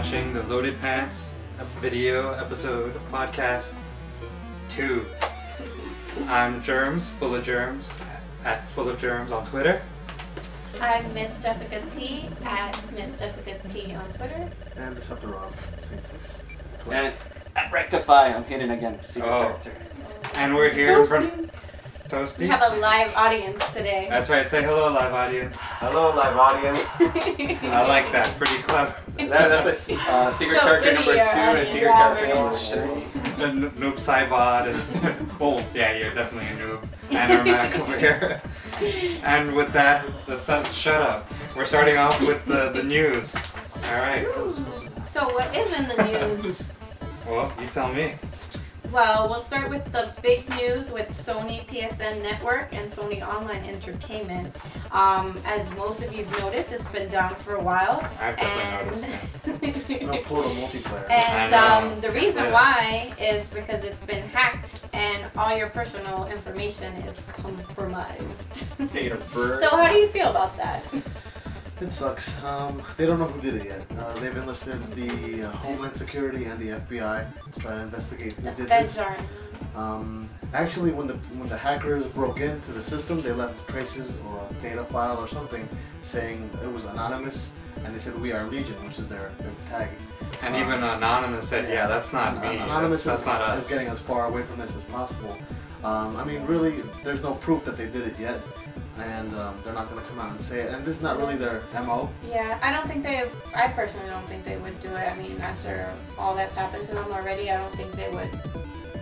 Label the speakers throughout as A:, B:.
A: watching the Loaded Pants video episode podcast 2. I'm Germs, full of germs, at Full of Germs on Twitter.
B: I'm Miss Jessica T at Miss Jessica T on Twitter.
C: And Deceptor same place.
D: And at Rectify, I'm hidden again. Secret character.
A: And we're here from Toasty.
B: We have a live audience today.
A: That's right, say hello, live audience.
D: Hello, live audience.
A: I like that, pretty clever.
D: That's the secret character number 2 and secret character number 3.
A: The noob Cybot and oh yeah, you're definitely a noob. And our Mac over here. And with that, let's shut up. We're starting off with the news. Alright.
B: So what is in the news?
A: Well, you tell me.
B: Well, we'll start with the big news with Sony PSN Network and Sony Online Entertainment. As most of you've noticed, it's been down for a while.
A: I've definitely noticed.
C: No portal multiplayer.
B: And the reason why is because it's been hacked and all your personal information is compromised.
D: Date of birth.
B: So how do you feel about that?
C: It sucks. They don't know who did it yet. They've enlisted the Homeland Security and the FBI to try to investigate who did
B: Feds
C: this.
B: aren't.
C: Actually, when the hackers broke into the system, they left traces or a data file or something saying it was anonymous, and they said "We Are Legion," which is their tag.
A: And even Anonymous said, yeah, that's not me.
C: Anonymous
A: That's not us.
C: is getting as far away from this as possible. I mean, really, there's no proof that they did it yet. And they're not going to come out and say it. And this is not really their MO.
B: Yeah, I personally don't think they would do it. I mean, after all that's happened to them already, I don't think they would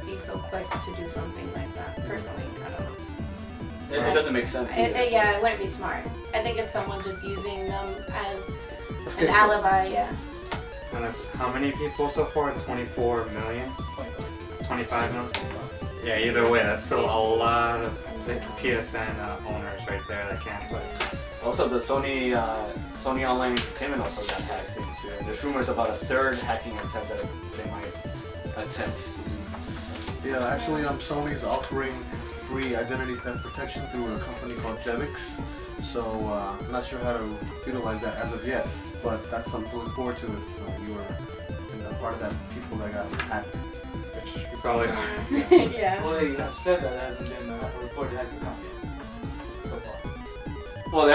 B: be so quick to do something like that. Personally, I don't know.
D: It doesn't make sense either.
B: Yeah, it wouldn't be smart. I think it's someone just using them as
C: An
B: alibi, yeah.
A: And it's how many people so far? 24 million? 25 million? Yeah, either way, that's still a lot of PSN owners right there that can't play.
D: Also, the Sony Online Entertainment also got hacked into. There's rumors about a third hacking attempt that they might attempt.
C: Yeah, actually, Sony's offering free identity theft protection through a company called Devix. So I'm not sure how to utilize that as of yet, but that's something to look forward to if you were part of that people that got hacked.
A: You probably are.
B: Yeah.
E: Well, they have said that there hasn't been a reported hacking so far.
D: Well,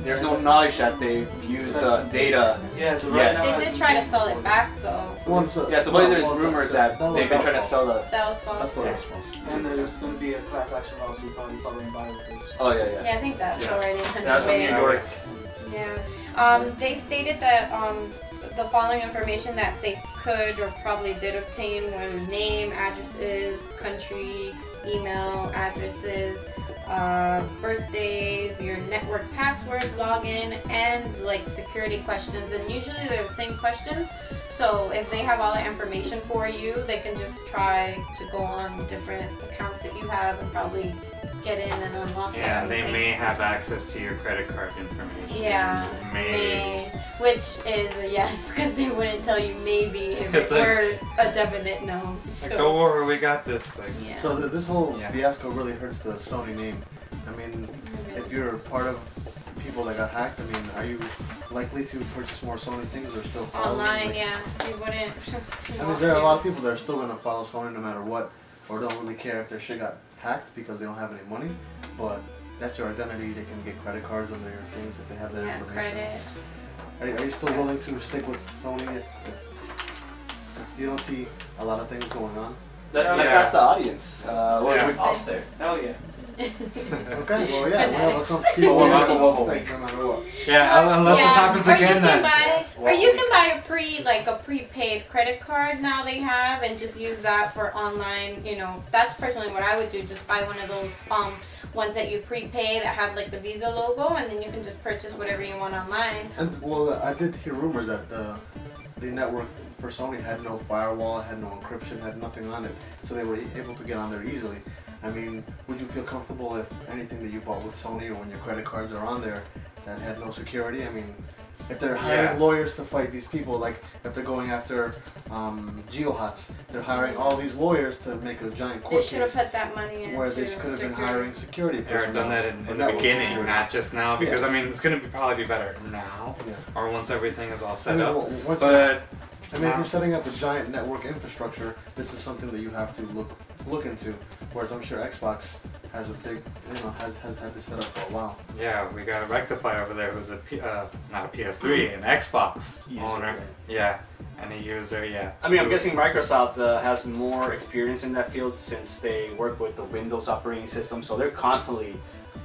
D: there's no knowledge that they've used the data.
E: Yeah, so right now
B: They did try to sell it back though.
D: Yeah, supposedly there's rumors that they've been trying to sell the.
B: That was false.
C: That's what it was false.
E: And there's going to be a class action lawsuit probably following by with this.
D: Oh yeah.
B: Yeah, I think that's already
D: That's from New York.
B: Yeah. They stated that the following information that they could or probably did obtain were name, addresses, country, email addresses, birthdays, your network password, login, and like security questions. And usually they're the same questions. So if they have all the information for you, they can just try to go on different accounts that you have and probably get in and unlock that.
A: Yeah, they may have access to your credit card information.
B: Yeah,
A: May.
B: which is a yes, because they wouldn't tell you maybe if
A: It's
B: it were a definite no. So.
A: Like, don't worry, we got this. Like,
B: Yeah.
C: So this whole fiasco really hurts the Sony name. I mean, if you're part of people that got hacked, I mean, are you likely to purchase more Sony things or still follow?
B: Online, yeah, you wouldn't.
C: I mean, there are a lot of people that are still going to follow Sony no matter what, or don't really care if their shit got hacked because they don't have any money. But that's your identity. They can get credit cards under your things if they have that information.
B: Credit.
C: Are you still willing to stick with Sony if you don't see a lot of things going on?
D: Let's ask the audience.
E: I'll stay. Hell yeah.
C: Okay, well, yeah, we have some people who will stay no matter what.
A: yeah, unless this happens again, then.
B: Or you can buy a prepaid credit card now they have and just use that for online, that's personally what I would do, just buy one of those ones that you prepay that have like the Visa logo and then you can just purchase whatever you want online.
C: And well, I did hear rumors that the network for Sony had no firewall, had no encryption, had nothing on it, so they were able to get on there easily. I mean, would you feel comfortable if anything that you bought with Sony or when your credit cards are on there that had no security? I mean, if they're hiring lawyers to fight these people, like if they're going after geohots, they're hiring all these lawyers to make a giant court
B: They should have
C: case
B: put that money in.
C: where they could have been hiring security
A: Or
C: personnel.
A: done that in
C: or
A: the
C: network
A: beginning,
C: security.
A: not just now, because
C: Yeah.
A: I mean it's gonna probably be better now,
C: Yeah.
A: or once everything is all
C: I
A: set
C: mean,
A: up.
C: once
A: But
C: I mean, if you're setting up a giant network infrastructure, this is something that you have to look into. Whereas I'm sure Xbox has a big, has had this set up for a while.
A: yeah, we got a Rectify over there who's not a PS3, an Xbox
D: User,
A: owner. Yeah, and a user. Yeah.
D: I mean, I'm guessing Microsoft has more experience in that field since they work with the Windows operating system, so they're constantly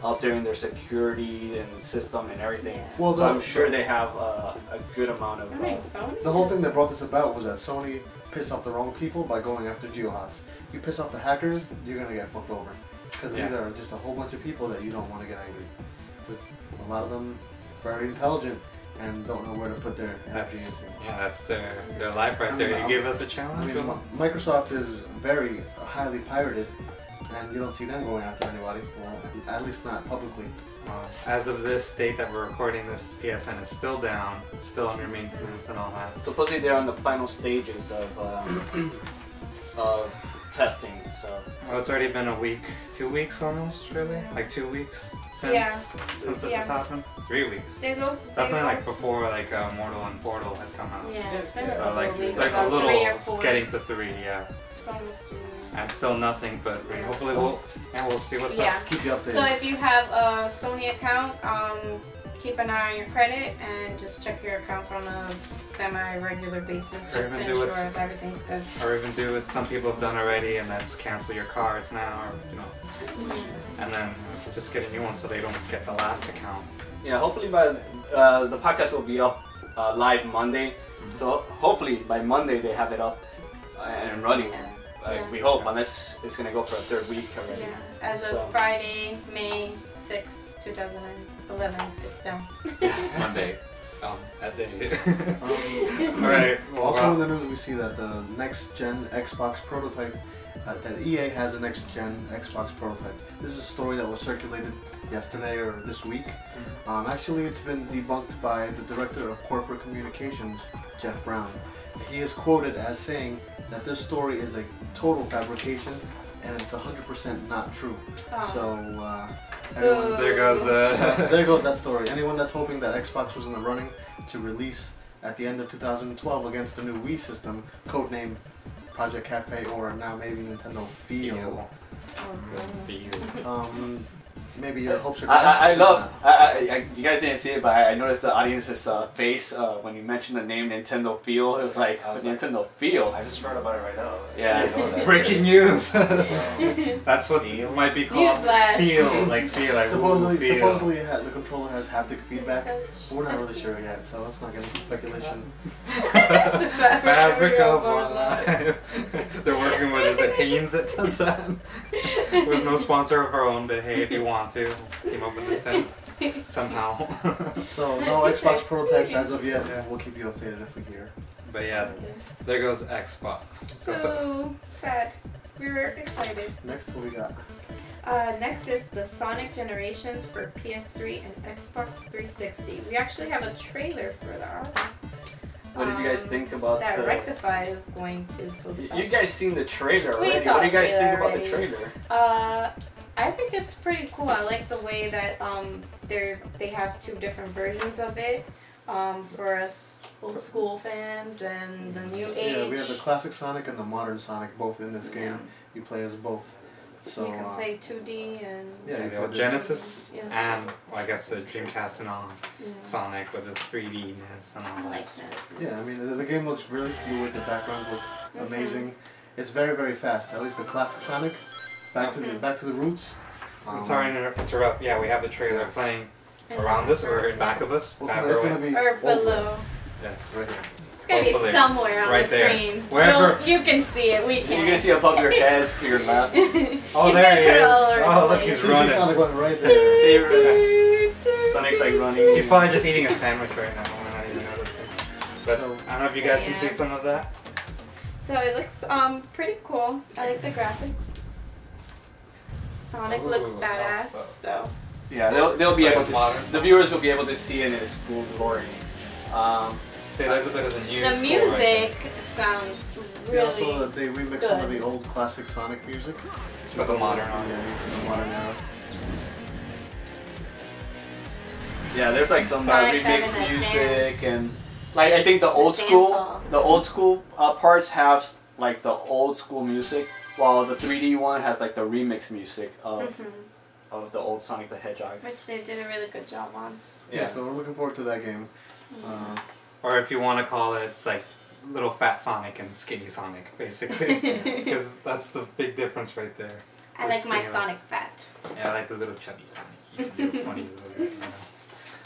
D: up there in their security and system and everything.
B: Yeah.
C: Well,
D: So I'm sure they have a good amount of.
B: I mean, Sony.
C: The whole thing that brought this about was that Sony pissed off the wrong people by going after geohots. You piss off the hackers, you're gonna get fucked over. Because these are just a whole bunch of people that you don't want to get angry. Because a lot of them are very intelligent and don't know where to put their energy
A: That's,
C: into.
A: yeah, that's their life right there. You give us a
C: I
A: challenge.
C: mean, Microsoft is very highly pirated, and you don't see them going after anybody. Well, at least not publicly.
A: As of this date that we're recording this, PSN is still down, still under maintenance and all that.
D: Supposedly they're on the final stages of testing. So
A: Oh, it's already been a week, 2 weeks almost, really? Like 2 weeks since this has happened? 3 weeks.
B: There's also
A: Definitely like before like Mortal and Portal had come out.
B: Yeah, it's been a
A: So
B: couple
A: like
B: of weeks.
A: it's like a
B: about
A: little
B: 3 or 4.
A: getting to 3, yeah.
B: It's almost 3.
A: And still nothing, but I mean, hopefully we'll see what's
B: Yeah.
A: up.
C: Keep you updated.
B: So if you have a Sony account, keep an eye on your credit and just check your accounts on a semi-regular basis
A: Or
B: just to
A: even do
B: ensure
A: it-
B: if everything's good.
A: Or even do what some people have done already, and that's cancel your cards now, or and then just get a new one so they don't get the last account.
D: yeah, hopefully by the podcast will be up live Monday. So hopefully by Monday they have it up and running.
B: Yeah.
D: We hope, unless it's gonna go for a third week already.
B: Yeah. As
D: So-
B: of Friday, May 6, 2011, it's down.
A: Monday. That day. Alright. Well,
C: Also in the news we see that the next gen Xbox prototype, that EA has a next gen Xbox prototype. This is a story that was circulated yesterday or this week. Actually it's been debunked by the director of corporate communications, Jeff Brown. He is quoted as saying that this story is a total fabrication and it's 100% not true. So everyone,
A: there goes
C: there goes that story. Anyone that's hoping that Xbox was in the running to release at the end of 2012 against the new Wii system, codenamed Project Cafe or now maybe Nintendo Feel. Maybe your hopes are dashed.
D: I love. You guys didn't see it, but I noticed the audience's face when you mentioned the name Nintendo Feel. It was like Nintendo Feel.
E: I just heard about it right now.
D: Yeah.
A: breaking news. That's what it might be called.
B: Newsflash.
A: Feel like
C: Supposedly,
A: feel.
C: supposedly the controller has haptic feedback, but we're not really sure yet, so let's not get into speculation.
A: Fabric of our life. They're working with, is it Haynes that does that? There's no sponsor of our own, but hey, if you want to, team up with Nintendo somehow.
C: So no Xbox prototypes as of yet.
A: Yeah.
C: We'll keep you updated if we hear.
A: But yeah, there goes Xbox. So
B: Ooh, sad. We were excited.
C: Next, what we got?
B: Next is the Sonic Generations for PS3 and Xbox 360. We actually have a trailer for that.
D: What did you guys think about
B: That
D: the?
B: Rectify is going to post
D: You guys seen the trailer
B: We
D: already?
B: saw
D: What do you
B: the
D: guys think
B: trailer
D: about the
B: already.
D: trailer?
B: I think it's pretty cool. I like the way that they have 2 different versions of it for us old school fans and the new age.
C: Yeah, we have the classic Sonic and the modern Sonic both in this game. You play as both. So
B: you can play 2D and
C: yeah,
A: the old Genesis
B: Yeah.
A: and well, I guess the Dreamcast and all
B: yeah.
A: Sonic with its 3Dness and all
B: I
A: that.
B: like that.
C: yeah. I mean, the game looks really fluid. The backgrounds look amazing. It's very, very fast. At least the classic Sonic. Back to the roots.
A: Sorry to interrupt. Yeah, we have the trailer playing around us or in back of us.
C: Well,
A: Back
C: it's
A: away.
C: gonna be
B: Or
C: over
B: below.
C: us.
A: Yes.
C: Right here.
B: It's gonna be
A: Hopefully.
B: somewhere on
A: Right
B: the
A: there.
B: screen.
A: Wherever-
B: You can see it. We can't.
D: You're gonna see above your heads to your left.
A: Oh,
B: He's
A: there
B: gonna
A: he
B: put it
A: is.
B: all over
A: Oh,
B: the
A: look,
B: place.
A: he's
C: See
A: running.
C: Sonic went right there.
D: See, Sonic's like running.
A: He's probably just eating a sandwich right now. We're not even noticing. But I don't know if you guys can see
B: Yeah.
A: some of that.
B: So it looks pretty cool. I like the graphics. Sonic
A: Ooh,
B: looks badass.
A: awesome.
B: So
D: Yeah, they'll be
A: Play
D: able
A: as
D: to.
A: modern
D: The viewers will be able to see it in its full glory.
A: See, there's a bit of the news.
B: The music sounds
C: They also
B: really
C: they remix
B: good.
C: some of the old classic Sonic music.
A: But the modern
C: Yeah,
A: one.
C: the modern era.
D: Yeah, there's like some
B: Sonic's
D: remixed
B: having a
D: music
B: dance.
D: and like I think the old
B: Dance
D: school
B: hall.
D: parts have like the old school music, while the 3D one has like the remix music of the old Sonic the Hedgehog.
B: Which they did a really good job on.
C: Yeah, so we're looking forward to that game.
A: Or if you want to call it, it's like little fat Sonic and skinny Sonic, basically. Because that's the big difference right there.
B: I like my
A: Skinny
B: Sonic fat.
A: Yeah, I like the little chubby Sonic. He's a little funny little guy, you know.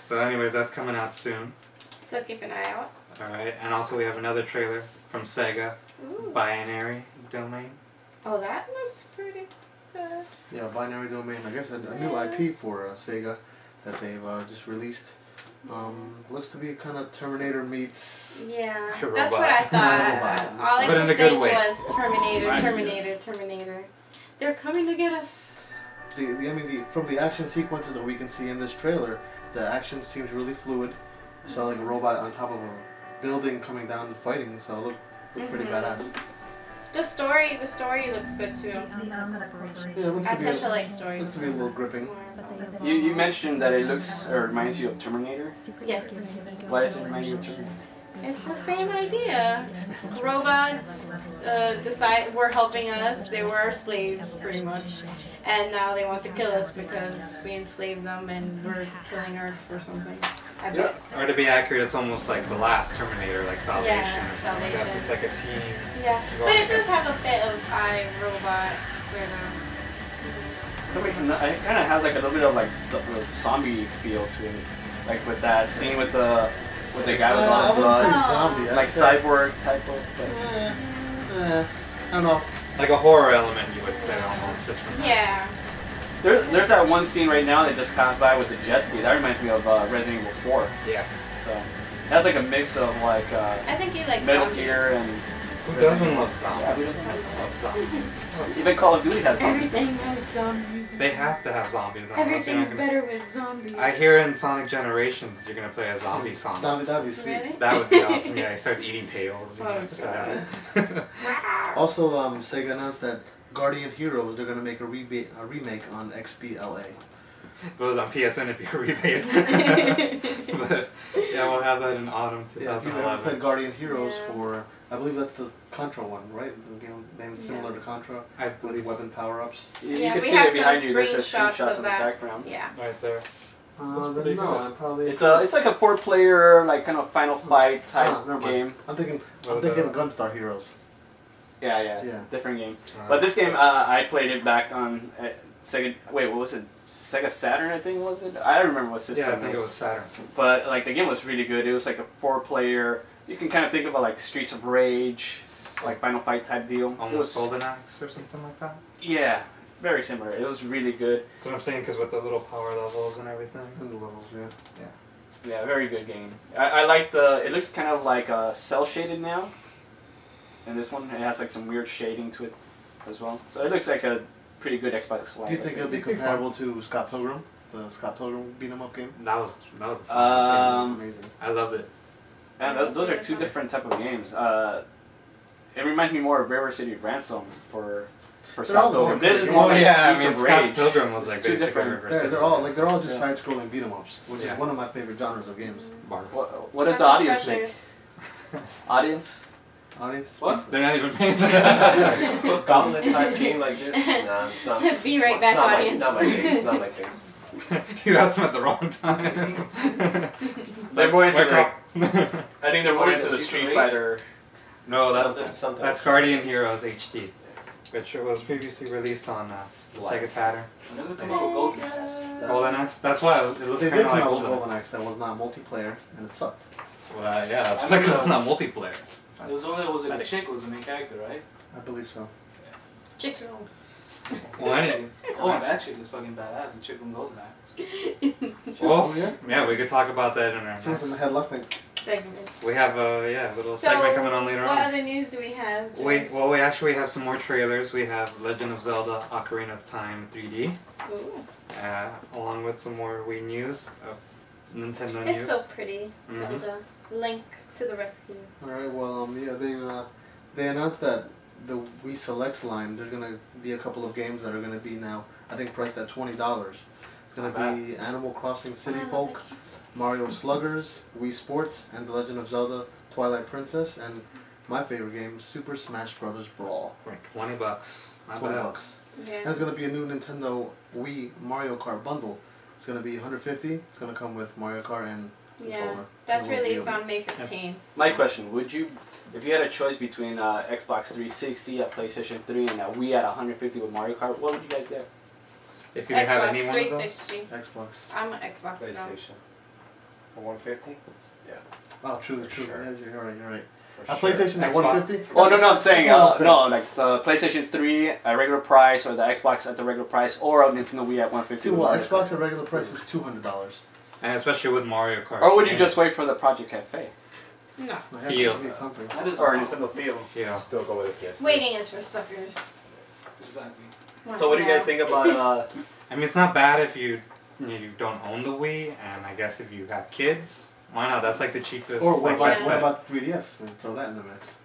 A: So anyways, that's coming out soon.
B: So keep an eye out.
A: Alright, and also we have another trailer from Sega,
B: Ooh.
A: Binary Domain.
B: Oh, that looks pretty good.
C: Yeah, Binary Domain. I guess a new IP for Sega that they've just released. Looks to be kind of Terminator meets.
B: Yeah,
A: Robot.
B: that's what I thought.
C: Robot.
B: All I
A: But in a
B: could
A: good
B: think
A: way.
B: was Terminator,
A: Right.
B: Terminator. They're coming to get us.
C: From the action sequences that we can see in this trailer, the action seems really fluid. I saw like a robot on top of a building coming down and fighting, so it looked pretty badass.
B: The story looks good too.
C: Yeah, it looks
B: I
C: to be
B: tend to
C: a,
B: like stories.
C: looks to be a little gripping.
D: You mentioned that it looks or reminds you of Terminator.
B: Yes.
D: Why does it remind you of Terminator?
B: It's the same idea. Robots were helping us. They were our slaves, pretty much. And now they want to kill us because we enslaved them and we're killing Earth or something. I bet.
A: Or to be accurate, it's almost like the last Terminator, like Salvation
B: Yeah,
A: or something like that. So
B: Salvation.
A: it's like a team.
B: Yeah.
A: Go
B: But
A: on,
B: it does
A: guys.
B: have a bit of iRobot sort of.
D: It kind of has like a little bit of like zombie feel to it, like with that scene with the guy with
C: I
D: all the
C: wouldn't say
D: blood,
C: zombie. I'd
D: like
C: say-
D: cyborg type of.
C: I don't know.
A: Like a horror element, you would say, almost, just from that.
B: Yeah.
D: There's that one scene right now that just passed by with the jet ski. That reminds me of Resident Evil 4.
A: Yeah.
D: So it has like a mix of like
B: I think you like
D: Metal
B: zombies.
D: Gear and
A: Who doesn't love zombies?
D: Yeah, who doesn't
A: love zombies?
D: even Call of Duty has zombies.
B: Everything has zombies.
A: They have to have zombies now.
B: Everything's better with zombies.
A: I hear in Sonic Generations you're gonna play a zombie Sonic.
C: Zombie, that'd be sweet.
B: Really?
A: That would be awesome. Yeah, he starts eating tails. You know,
B: Oh,
A: it's
B: God.
A: bad.
C: Also, Sega announced that Guardian Heroes, they're gonna make a remake on XBLA.
A: If it was on PSN, it'd be a rebate. But yeah, we'll have that in autumn
C: Yeah, if you've ever
A: 2011.
C: played Guardian Heroes
B: Yeah.
C: for, I believe that's the Contra one, right? The game named similar to Contra
A: I
C: with
A: believe
C: weapon power-ups.
D: You
B: Yeah,
D: can
B: we
D: see
B: have
D: it behind
B: some
D: you. There's
B: screenshots
D: screenshots
B: of
D: in the
B: that.
D: background.
B: Yeah.
A: right there.
C: Then no, I'm probably.
D: It's like a 4-player like kind of Final Fight type
C: never mind.
D: game.
C: I'm thinking
A: Well,
C: Gunstar Heroes.
D: Yeah,
C: Yeah.
D: different game. But this game, I played it back on Sega. Wait, what was it? Sega Saturn, I think was it? I don't remember what system.
A: Yeah, I think it was Saturn.
D: But like the game was really good. It was like a 4-player. You can kind of think of it like Streets of Rage, like Final Fight type deal. It
A: Almost
D: was,
A: Golden Axe or something like that.
D: yeah, very similar. It was really good.
A: That's what I'm saying, because with the little power levels and everything.
C: And the levels, yeah.
D: Yeah, very good game. I like the. It looks kind of like cell shaded now. And this one, it has like some weird shading to it as well. So it looks like a pretty good Xbox Live.
C: Do you think it'll be comparable to Scott Pilgrim, the Scott Pilgrim beat 'em up game?
A: That was a fun
C: It was
D: Um,
C: amazing.
A: I loved it.
D: And those are two different type of games. It reminds me more of River City Ransom for
C: They're
D: Scott
C: all the
D: Pilgrim.
C: same
D: This is
C: game.
D: more
A: Oh
D: like
A: yeah, I
D: Streets
A: mean
D: of
A: Scott
D: Rage.
A: Pilgrim was
D: It's
A: like
D: two
A: basically
D: different-
A: River
C: They're,
A: City.
C: they're all just
D: Yeah.
C: side-scrolling beat 'em ups, which
A: Yeah.
C: is one of my favorite genres of games.
A: Barf.
D: What does the
B: Castle
D: audience think?
B: Crushers.
D: Audience?
C: Audience is
D: What?
C: speechless.
A: They're not even paying attention.
F: Gauntlet type game like this? Nah, it's not.
B: Be right back,
F: it's not
B: audience.
F: Not my taste. Not my taste.
A: You asked them at the wrong time.
D: They're more into
A: Wake
D: like,
A: up.
D: I think they're more
F: What is
D: into
F: it,
D: the
F: Street
D: Street
F: Rage?
D: Fighter.
A: No,
F: Something.
A: that's Guardian Heroes HD, which was previously released on Sega Saturn.
F: When did they come out with Golden Axe?
A: Golden Axe. That's why it looks
C: They
A: kind
C: did
A: of
C: come
A: like
C: out with
A: Golden.
C: Golden Axe that was not multiplayer, and it sucked.
A: Well, yeah, that's why, because it's not multiplayer.
E: It was only a chick was the main character, right?
C: I believe so.
B: Chicks roll.
A: Well, anyway.
E: Oh, that chick is fucking badass. The chick from Golden Axe.
A: Well,
C: yeah.
A: yeah, we could talk about that in our
C: She was in the
A: next.
C: headlock thing.
B: Segment.
A: We have a little
B: So,
A: segment coming on later
B: what
A: on.
B: other news do we have?
A: We actually have some more trailers. We have Legend of Zelda: Ocarina of Time 3D,
B: Ooh.
A: along with some more Wii news, Nintendo
B: It's
A: news.
B: so pretty,
A: Mhm.
B: Zelda. Link to the rescue.
C: All right. Well, they announced that the Wii Selects line. There's gonna be a couple of games that are gonna be now, I think, priced at $20. It's gonna be Animal Crossing City Folk, Mario Sluggers, Wii Sports, and The Legend of Zelda: Twilight Princess, and my favorite game, Super Smash Bros. Brawl.
A: Right, $20. Not
C: $20.
A: bad.
B: Yeah.
C: And there's gonna be a new Nintendo Wii Mario Kart bundle. It's gonna be $150. It's gonna come with Mario Kart and
B: Yeah.
C: controller.
B: That's
C: It won't be
B: released
C: a-
B: on May 15th.
D: My question: would you, if you had a choice between Xbox 360, a PlayStation 3, and a Wii at 150 with Mario Kart, what would you guys get?
A: If you didn't have any
B: Xbox
A: one of those.
B: 360.
C: Xbox.
B: I'm an Xbox girl.
F: PlayStation. For 150?
C: Oh, true.
F: Sure.
C: Yes, you're right.
F: For
C: A PlayStation at
A: Xbox.
C: 150.
D: Oh no, I'm saying
C: That's
D: no, like the PlayStation 3 at regular price, or the Xbox at the regular price, or a Nintendo Wii at 150.
C: See,
D: with
C: well,
D: Mario
C: Xbox
D: Kart.
C: at regular price is $200.
A: And especially with Mario Kart.
D: Or would you
A: Yeah.
D: just wait for the Project Cafe?
B: No.
C: I have
A: Feel.
C: to need something.
E: That is
D: Or
E: or
D: Nintendo Feel.
A: Yeah.
F: Still go with a PS.
B: Waiting is for suckers.
E: Exactly.
D: So what do you guys think about?
A: I mean, it's not bad if you don't own the Wii, and I guess if you have kids, why not? That's like the cheapest.
C: Or what
A: like,
C: about,
A: best
C: what
A: bet.
C: about the 3DS? And throw that in the mix.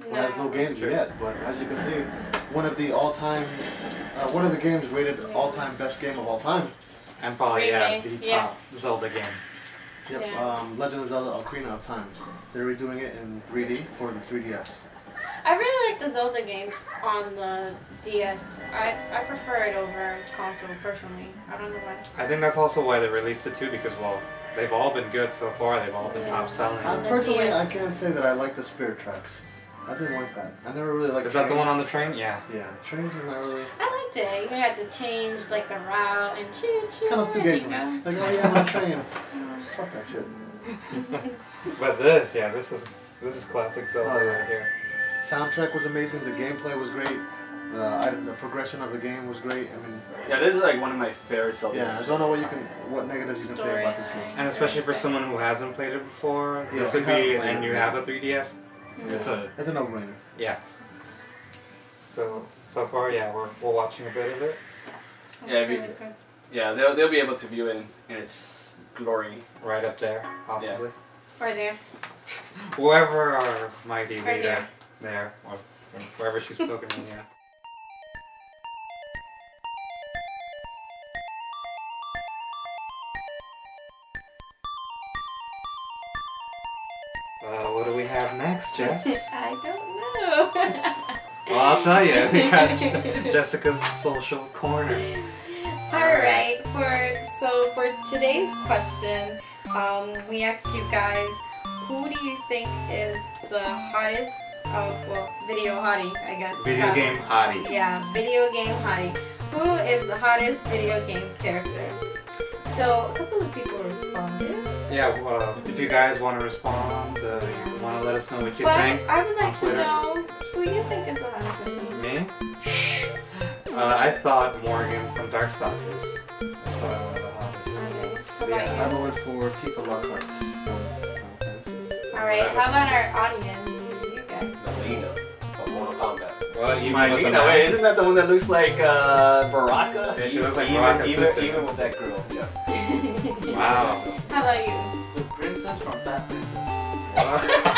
C: It has no games
A: true.
C: yet, but as you can see, one of the games rated all-time best game of all time.
A: And probably
B: Remake,
A: the
B: yeah.
A: top Zelda game.
C: Yep,
B: Yeah.
C: Legend of Zelda: Ocarina of Time. They're redoing it in 3D for the 3DS.
B: I really like the Zelda games on the DS. I prefer it over console personally. I don't know why.
A: I think that's also why they released it too, because well, they've all been good so far. They've all been top selling.
B: the
C: Personally, I
B: DS.
C: can't say that I like the Spirit Tracks. I didn't like that. I never really liked
A: Is that the one on the
C: trains.
A: train? Yeah.
C: Yeah, trains are not really...
B: I liked it. You had to change like the route and choo choo.
C: Kind of too gay for me. Like, oh yeah, I'm on a train. Fuck that shit.
A: But this is classic Zelda
C: Oh, yeah.
A: right here.
C: Soundtrack was amazing. The gameplay was great. The progression of the game was great. I mean,
D: Yeah, this is like one of my favorite Zelda.
C: yeah, I don't know what negatives you can say about this game.
A: And especially for someone who hasn't played it before,
C: Yeah,
A: this would
C: I haven't
A: be,
C: played
A: and
C: it,
A: you
C: yeah.
A: have a 3DS, it's a,
C: no-brainer.
A: yeah. So far, yeah, we're watching a bit of it.
D: Yeah, Yeah, they'll be able to view it in its glory.
A: Right up there, possibly.
B: Or there.
A: Whoever our mighty
B: Right
A: leader,
B: here.
A: there, or wherever she's spoken in, yeah. What do we have next, Jess?
B: I don't know.
A: Well, I'll tell you, we got Jessica's social corner.
B: Alright, for today's question, we asked you guys, who do you think is the hottest, video hottie, I guess.
A: Video game hottie.
B: Yeah, video game hottie. Who is the hottest video game character? So, a couple of people responded.
A: Yeah, well, if you guys want to respond, you want to let us know what you
B: But
A: think.
B: I would like
A: on
B: to
A: Twitter.
B: know who you think is the hottest person.
A: Me? Shh. I thought Morgan from Darkstalkers was probably one of the hottest.
B: Okay, how
A: Yeah,
C: I
B: about you?
C: voted for Tifa Lockhart's from Final Fantasy.
B: Alright, how about our audience? Who do you guys?
F: Melina from Mortal Kombat.
A: Well, even with the
D: Mylena, wait,
A: mask.
D: isn't that the one that looks like Baraka?
A: Yeah, she looks like
F: even,
A: Baraka's
F: even,
A: sister.
F: even with that girl, yeah.
A: Wow.
B: How about you?
E: The princess from Fat Princess.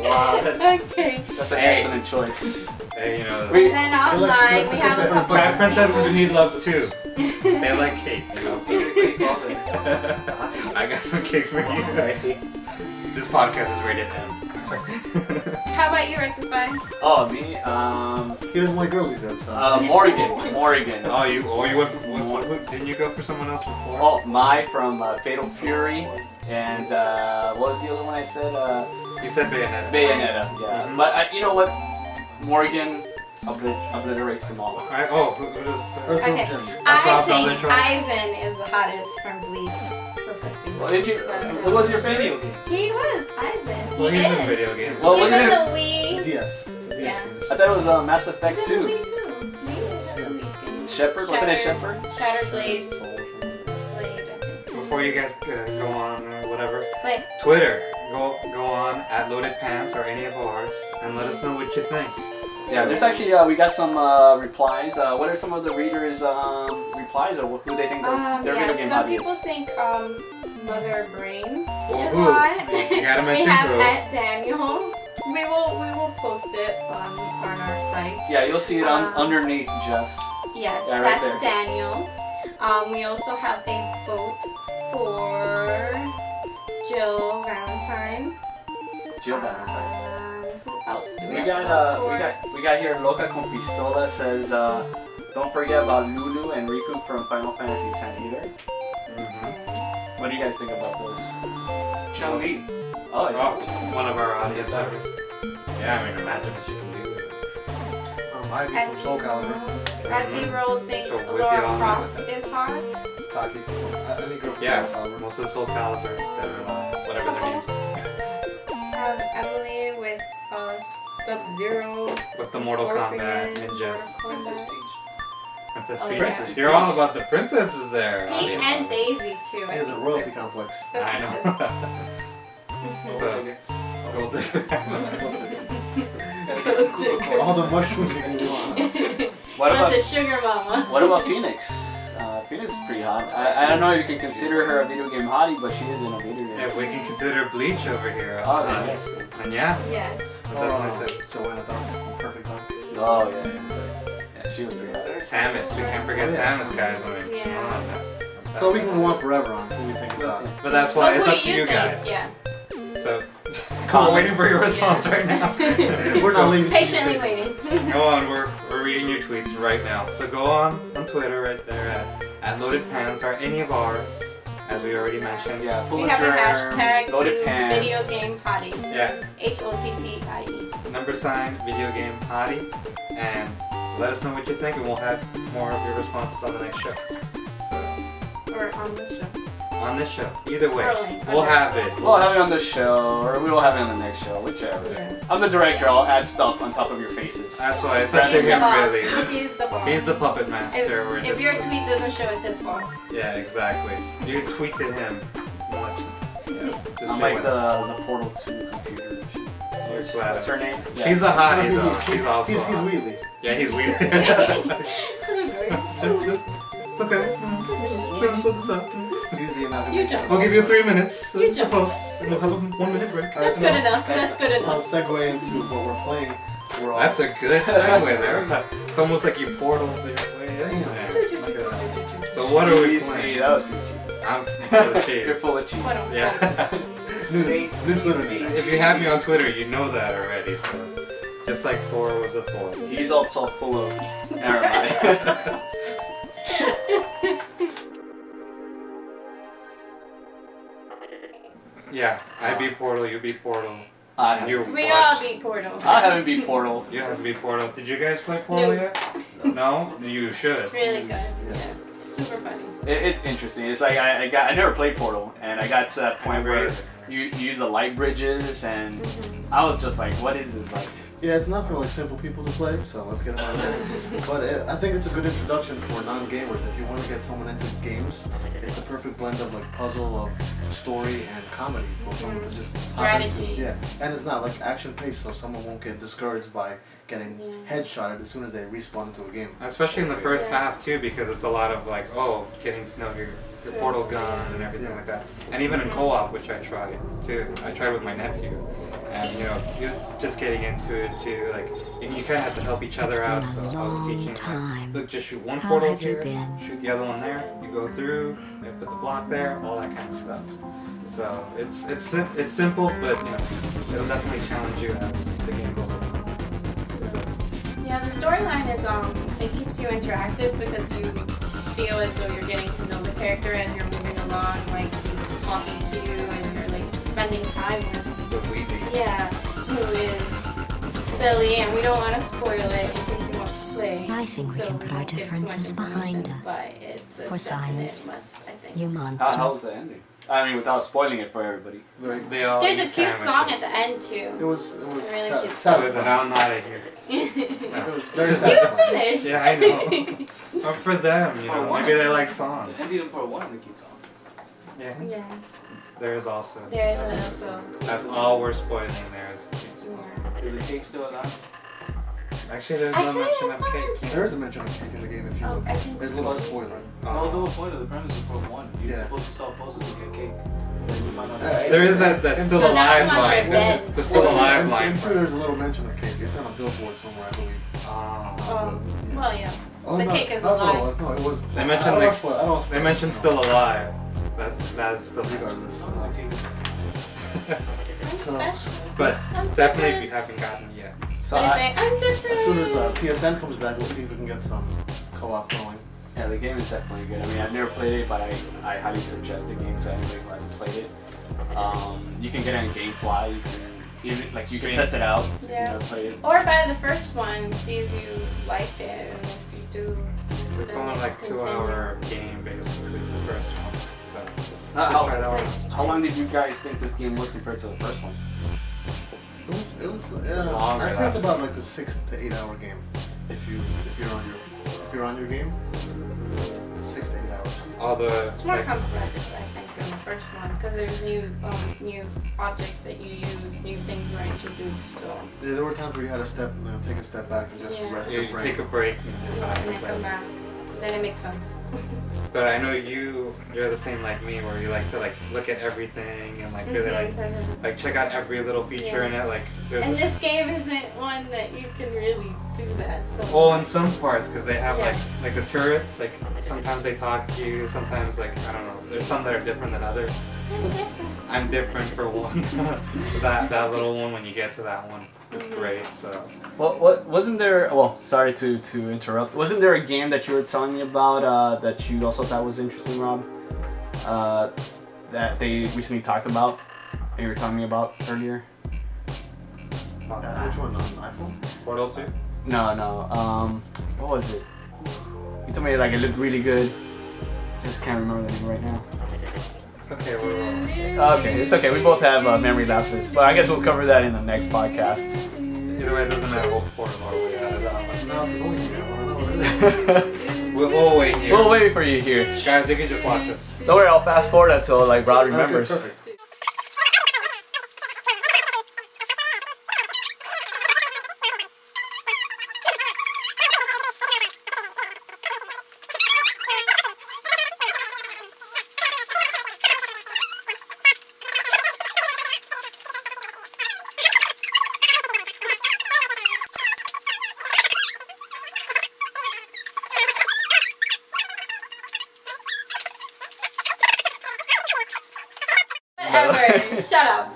A: Wow, that's...
B: Okay.
D: That's an
A: Hey.
D: excellent choice.
A: Hey, you know,
B: And then
C: She likes-
B: online, we have a couple
A: Fat
B: of
A: princesses need love too. They like cake, you know, so
F: I
A: I got some cake for you. This podcast is rated M.
B: How about you, Rectify?
D: Oh, me?
C: He doesn't like girls, he said, so.
D: Morgan.
A: Oh, you went for, who, didn't you go for someone else before?
D: Oh, Mai from Fatal Fury. And what was the other one I said?
A: You said Bayonetta.
D: Bayonetta, yeah.
A: Mhm.
D: But you know what? Morgan obliterates them all.
A: Who does...
C: Earthworm
B: Okay.
C: Jim.
A: That's
B: I
A: Rob's
B: think
A: other choice.
B: Eisen is the hottest from Bleach. So sexy.
D: Well, did you? What was your
E: Video
D: favorite?
E: game.
B: He was Eisen.
A: Well,
B: he
A: he's
B: is.
A: in video games.
D: Well,
B: He's
D: wasn't
B: in
D: it-
B: the Wii.
C: DS. The DS
B: Yeah.
C: games.
D: I thought it was Mass Effect
B: He's in the
D: 2.
B: Wii too. Maybe.
D: Shepard? Wasn't it Shepard?
B: Shattered Blade. Blade, I think.
A: Before you guys go on or whatever,
B: Wait.
A: Twitter, go on at Loaded Pants or any of ours and let us know what you think.
D: Yeah, there's actually, we got some replies. What are some of the readers' replies or who they think their
B: Yeah,
D: video game
B: some
D: hobby
B: people
D: is?
B: think Mother Brain
A: Well,
B: is
A: who?
B: hot.
A: You gotta
B: We
A: mention
B: have
A: who.
B: at Daniel. We will post it on our site.
D: Yeah, you'll see it underneath Jess.
B: Yes,
D: Yeah, right
B: that's
D: there.
B: Daniel. We also have a vote for Jill Valentine.
D: Jill Valentine.
B: Who else do we
D: We
B: have?
D: got we got here Loca con Pistola says don't forget about Lulu and Riku from Final Fantasy X either.
A: Mhm.
D: What do you guys think about this?
E: Chun-Li.
D: Oh yeah.
A: Oh, one of our audience members. Yeah, I mean, imagine what you can do.
C: Ivy from Soul Calibur.
B: Rusty Rose thinks
A: So with
B: Laura
A: you on
B: Croft
A: that.
B: is hot.
C: Taki from any girl from
A: Yes,
C: Soul Calibur.
A: most of the Soul Calibers that are whatever their names are.
B: Emily with Sub-Zero.
A: With the Mortal Kombat ninjas.
E: Princess Peach.
A: Princess
B: Oh,
A: Peach.
B: yeah.
A: You're all about the princesses there.
B: Peach
A: audience
B: and
A: members.
B: Daisy too.
C: He has a royalty complex.
A: I know. So, Gold
C: All the mushrooms you can do on.
D: What about
B: That's a sugar mama.
D: what about Phoenix? Phoenix is pretty hot. I don't know if you can consider her a video game hottie, but she is in a video game.
A: Yeah, we can consider Bleach over here.
D: Oh, yes.
A: And yeah,
B: Yeah.
A: I'll definitely say
C: Joanna Dark from Perfect Dark.
D: Oh yeah, she was pretty hot.
A: Samus. We can't forget
C: Oh, yeah,
A: Samus,
C: Samus.
A: guys. I mean,
B: Yeah.
A: come on now.
C: So we can go on forever on who we think is hot.
A: But that's why
B: But
A: it's
B: who
A: up
B: do
A: to you
B: think?
A: guys.
B: Yeah.
A: So, we're waiting for your response right now.
C: We're not leaving.
B: Patiently waiting.
A: Go on, we're reading your tweets right now. So go on Twitter right there at Loaded Pants or any of ours, as we already mentioned.
D: Yeah, full
B: We
D: of
B: have a
D: germs,
B: hashtag
D: loaded
B: to
D: pants.
B: video game hottie.
A: Yeah,
B: HOTTIE.
A: # video game hottie, and let us know what you think, and we'll have more of your responses on the next show. So
B: Or on the show.
A: on this show, either way,
B: Scrolling.
A: we'll have it.
D: We'll have it on the show, or we will have it on the next show, whichever.
B: Yeah.
D: I'm the director. I'll add stuff on top of your faces.
A: That's why it's up
B: He's
A: to
B: the
A: him,
B: boss.
A: really.
B: He's the boss.
A: He's the puppet master. We're
B: If
A: just-
B: your tweet doesn't show, it's his fault.
A: Yeah, exactly. You can tweet to him. Just
D: I'm
A: say
D: like
A: what-
D: the Portal 2 computer. What's her name?
A: She's a hottie
C: He-
A: though. She's also.
C: He's
A: hot.
C: Wheatley.
A: Yeah, he's weird. It's okay. Just trying to sort this out.
C: He's the amount of
B: You jump.
A: We'll give you 3 minutes
B: You
A: to
B: jump.
A: post, and we'll have a 1 minute break.
B: That's good enough. That's good
C: So I'll
B: enough.
C: segue into what we're playing. We're all
A: That's a good segue there. It's almost like you portaled your way in there. Look at that. So what are we
D: See,
A: playing?
D: that was pretty cheap.
A: I'm full of cheese.
D: You're full of cheese.
A: Yeah.
C: new Twitter name.
A: If you have me on Twitter, you know that already. So just like 4 was a 4.
D: He's also full of. Never mind.
A: Yeah, I beat Portal, you beat Portal.
D: I
A: You
B: We all
A: watched-
B: beat Portal.
D: I haven't beat Portal.
A: You have to beat Portal. Did you guys play Portal
B: No.
A: yet? No? You should.
B: It's really good. Yeah. Super funny.
D: It's interesting. It's like I never played Portal, and I got to that point where you use the light bridges, and I was just like, what is this like?
C: Yeah, it's not for like simple people to play, so let's get on that. But I think it's a good introduction for non-gamers. If you want to get someone into games, it's the perfect blend of like puzzle, of story, and comedy for someone to just hop into.
B: Strategy.
C: Yeah, and it's not like action-paced, so someone won't get discouraged by getting headshotted as soon as they respawn into a game.
A: Especially in the first half too, because it's a lot of like, getting to know your Portal gun and everything like that. And even in co-op, which I tried too. I tried with my nephew. And he was just getting into it too. Like you kind of have to help each other out. So I was teaching him, look, just shoot one portal here, shoot the other one there. You go through, you put the block there, all that kind of stuff. So it's simple, but it'll definitely challenge you as the game goes along.
B: Yeah, the storyline is it keeps you interactive because you feel as though you're getting to know the character as you're moving along. Like he's talking to you and you're like spending time with.
A: The Weeby.
B: Yeah, who is silly, and we don't want to spoil it in case you want to play.
G: I think we
B: so
G: can put our
B: won't give too much
G: differences behind
B: information,
G: us.
B: But it's a
G: For
B: definite
G: science.
B: must, I think.
G: You monster.
D: How was the ending? I mean, without spoiling it for everybody.
A: They all
B: There's a
A: eat
B: cute song at
A: sandwiches.
B: the end
C: It
B: too.
C: was
B: Really
C: sa-
B: cute.
A: With
C: satisfying.
A: it, I'm not a here.
C: It was very
B: You
C: satisfying.
B: finished.
A: Yeah, I know. But for them, maybe they like songs.
E: And even for one of the cute songs.
A: Yeah.
B: Yeah,
A: There is also.
B: there is also.
A: That's all we're spoiling there is a cute song.
B: Yeah.
E: Is the cake still alive?
A: Actually, there's no
B: Actually,
A: mention
B: it's
A: of
B: not
A: cake.
B: mentioned.
C: There is a mention of cake in the game if you
B: Oh,
C: look.
B: I think
C: There's a little spoiler.
E: That was the whole point of the premise of Portal 1. You're
C: Yeah.
E: supposed to solve puzzles to get cake.
A: There is that still
B: So now
A: alive
B: she wants her
A: line. There's
B: bed.
A: the still alive line.
C: And two, there's a little mention of cake. It's on a billboard somewhere, I believe.
B: Oh, well, yeah.
C: Oh,
B: The
C: no,
B: cake is
C: that's what it
B: alive.
C: was. No, it was.
A: They mentioned
C: I don't
A: like
C: wanna spoil- I don't wanna
A: they
C: spoil
A: mentioned
C: it,
A: still alive. That's still
C: regardless.
B: I'm
C: So-
B: special.
A: But
B: I'm
A: definitely if you
B: different.
A: haven't gotten it yet.
D: So
B: But
D: I,
B: say, I'm different.
C: As soon as PSN comes back, we'll see if we can get some co-op going.
D: yeah, the game is definitely good. I mean, I've never played it, but I highly suggest the game to anybody who hasn't played it. You can get it on GameFly. You can you can test it out.
B: Yeah.
D: You know, play it.
B: Or buy the first one, see if you liked it, and if you do.
A: It's
B: then
A: only like
B: continue.
A: 2-hour game basically, the first one. So
D: How-
A: just try that one.
D: How long did you guys think this game was compared to the first one?
C: It was
A: longer,
C: I'd say it's
A: that's-
C: about like the 6 to 8 hour game. If you're on your game, 6 to 8 hours.
A: All the
B: It's more
A: like,
B: complex, I think, than the first one, because there's new objects that you use, new things were introduced, so
C: Yeah, there were times where you had to take a step back and just
B: Yeah.
C: rest
A: you
C: your brain.
A: take a break and come back
B: and
A: with
B: then come
A: that.
B: back. Then it makes sense.
A: But I know you're the same like me, where you like to like look at everything and like really like check out every little feature
B: Yeah.
A: in it. Like there's
B: And
A: this.
B: this game isn't one that you can really do that. So.
A: Oh, in some parts, because they have
B: Yeah.
A: like the turrets. Like sometimes they talk to you. Sometimes like I don't know. There's some that are different than others.
B: I'm different.
A: I'm different for one. that little one when you get to that one, it's great. So
D: Well, what wasn't there? Well, sorry to interrupt. Wasn't there a game that you were telling me about that you also thought was interesting, Rob? That they recently talked about, and you were telling me about earlier.
C: Which one? On iPhone?
A: Portal 2.
D: No. What was it? You told me like it looked really good. Just can't remember the name right now.
A: It's okay. We're
D: Okay, it's okay. We both have memory lapses, but I guess we'll cover that in the next podcast.
A: either way, it doesn't matter what portal are we at.
C: No, it's a going game. I want to know what it is.
A: We'll wait here.
D: We'll wait for you here.
A: Guys, you can just watch this.
D: Don't worry, I'll fast forward until like Rod remembers.
C: Okay, perfect.
B: Whatever. Shut up.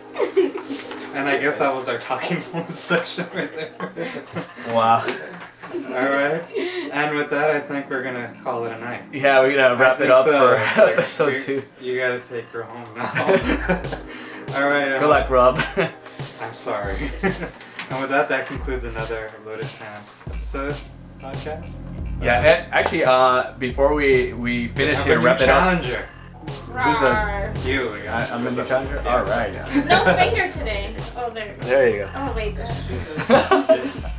A: And I guess that was our talking points section right there.
D: Wow.
A: Alright. And with that, I think we're gonna call it a night.
D: Yeah, we're gonna wrap
A: I
D: it
A: think
D: up
A: so.
D: for
A: It's like,
D: episode 2.
A: You gotta take her home now. Alright.
D: Good luck, Rob.
A: I'm sorry. And with that, that concludes another Loaded Pants episode podcast.
D: Yeah, actually, before we finish
A: Have
D: here,
A: a new
D: wrap it up.
A: challenger.
D: Who's the-
B: Rawr.
A: You.
D: I'm the new challenger?
A: Yeah.
D: Alright.
B: No finger today. Oh, there.
D: There you go.
B: Oh, wait.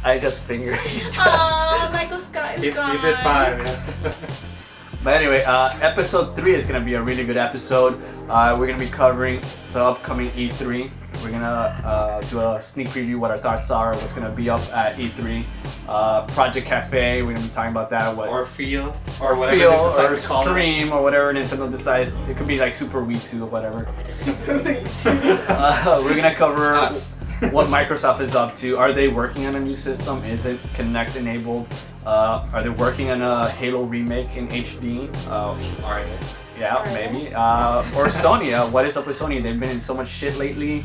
D: I just fingered you.
B: Oh, Michael Scott is
A: He
B: gone.
A: did 5. Yeah.
D: But anyway, episode 3 is going to be a really good episode. We're going to be covering the upcoming E3. We're going to do a sneak preview, what our thoughts are, what's going to be up at E3. Project Cafe, we're going to be talking about that.
A: Or feel.
D: Or
A: whatever
D: feel,
A: they decide
D: or
A: to call it.
D: stream, or whatever Nintendo decides. It could be like Super Wii 2 or whatever. We're going to cover
A: Us.
D: what Microsoft is up to. Are they working on a new system? Is it Kinect enabled? Are they working on a Halo remake in HD?
A: Alright.
D: Yeah,
B: Are
D: maybe. Or Sony. What is up with Sony? They've been in so much shit lately.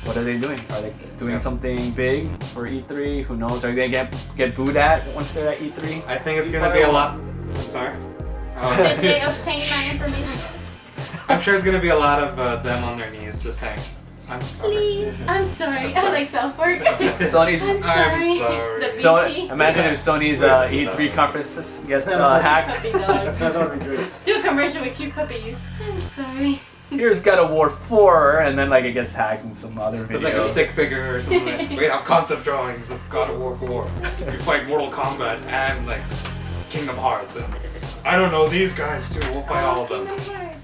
D: What are they doing? Are they doing something big for E3? Who knows? Are they gonna get booed at once they're at E3?
A: I think it's gonna be a lot. Sorry?
B: Did they obtain my information?
A: I'm sure it's gonna be a lot of them on their knees just saying, I'm sorry.
B: Please. I'm sorry.
A: I'm
B: I
A: sorry.
B: like South Park.
D: Sony's.
B: I'm sorry.
A: sorry.
B: The
D: So
B: VP.
D: imagine if Sony's E3 conferences gets hacked.
B: Puppy dogs.
C: That would be great.
B: Do a commercial with cute puppies. I'm sorry.
D: Here's God of War 4, and then like it gets hacked in some other video.
A: It's like a stick figure or something. We have concept drawings of God of War 4. You fight Mortal Kombat and like Kingdom Hearts and I don't know, these guys too. We'll fight all of them.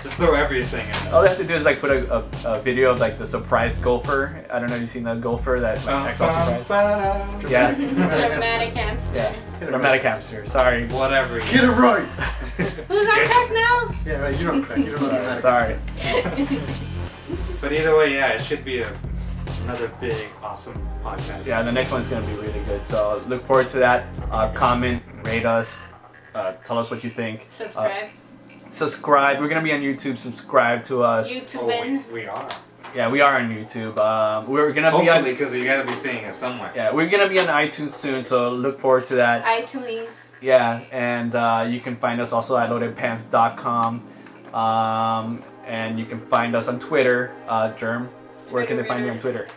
A: Just throw everything in.
D: All they have to do is like put a video of like the surprise golfer. I don't know if you've seen the golfer that like acts all surprised. Yeah.
B: Dramatic hamster.
D: Yeah. Dramatic hamster. Sorry.
A: Whatever.
C: Get it right!
B: Who's on crack now?
C: Yeah, right, you don't crack. You don't know
D: Sorry.
A: But either way, yeah, it should be another big, awesome podcast.
D: Yeah, the next one's gonna be really good. So look forward to that. Comment, rate us, tell us what you think.
B: Subscribe.
D: We're gonna be on YouTube. Subscribe to us.
B: YouTubing.
A: We are.
D: Yeah, we are on YouTube. We're gonna
A: Hopefully,
D: be on.
A: because you gotta be seeing us somewhere.
D: Yeah, we're gonna be on iTunes soon. So look forward to that.
B: iTunes.
D: Yeah, and you can find us also at loadedpants.com. And you can find us on Twitter. Germ, where can they find you on Twitter?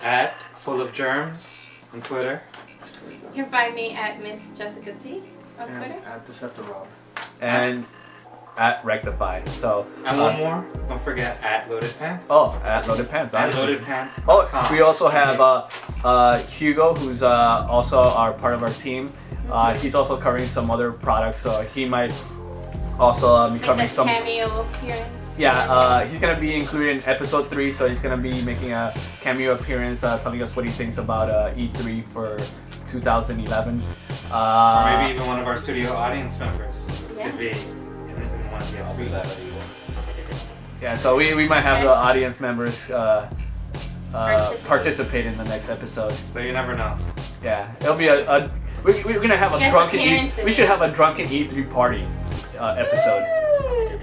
A: At Full of Germs on Twitter.
B: You can find me at Miss Jessica T on
C: And
B: Twitter.
C: at Deceptor Rob.
D: And at Rectify. So.
A: And one more, don't forget at Loaded Pants.
D: Oh, at Loaded Pants.
A: At
D: Obviously.
A: loadedpants.com.
D: Oh, we also have Hugo, who's also part of our team. He's also covering some other products, so he might also be covering some
B: cameo appearance.
D: Yeah, he's gonna be included in episode 3, so he's gonna be making a cameo appearance, telling us what he thinks about E3 for 2011.
A: Or maybe even one of our studio audience members
B: Yes.
A: could be in one of the
F: I'll do
A: episodes.
F: that.
D: Yeah, so we might have the audience members
B: Participate.
D: participate in the next episode.
A: So you never know.
D: Yeah, it'll be we're gonna have a
B: Guest
D: drunken.
B: appearances.
D: We should have a drunken E3 party episode.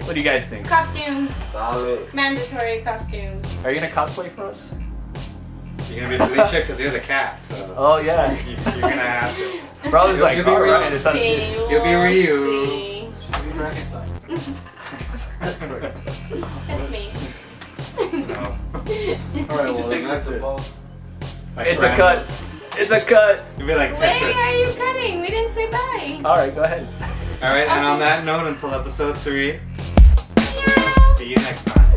D: What do you guys think?
B: Costumes.
F: Solid.
B: Mandatory costumes.
D: Are you gonna cosplay for us?
A: You're gonna be Felicia because you're the cat, so
D: Oh yeah.
A: you're gonna have to.
D: Bro is
A: You'll
D: like,
A: be
D: alright,
A: real.
D: it sounds good.
A: You'll be Ryu.
B: See.
E: Should be Frankenstein.
B: That's me.
A: No.
C: Alright, well then that's it.
A: Like
D: It's a
A: random.
D: cut. It's a cut.
A: You'll be like
B: Wait, are
A: Tetris.
B: you cutting? We didn't say bye.
D: Alright, go ahead.
A: Alright, and on that note, until episode 3, see you next time.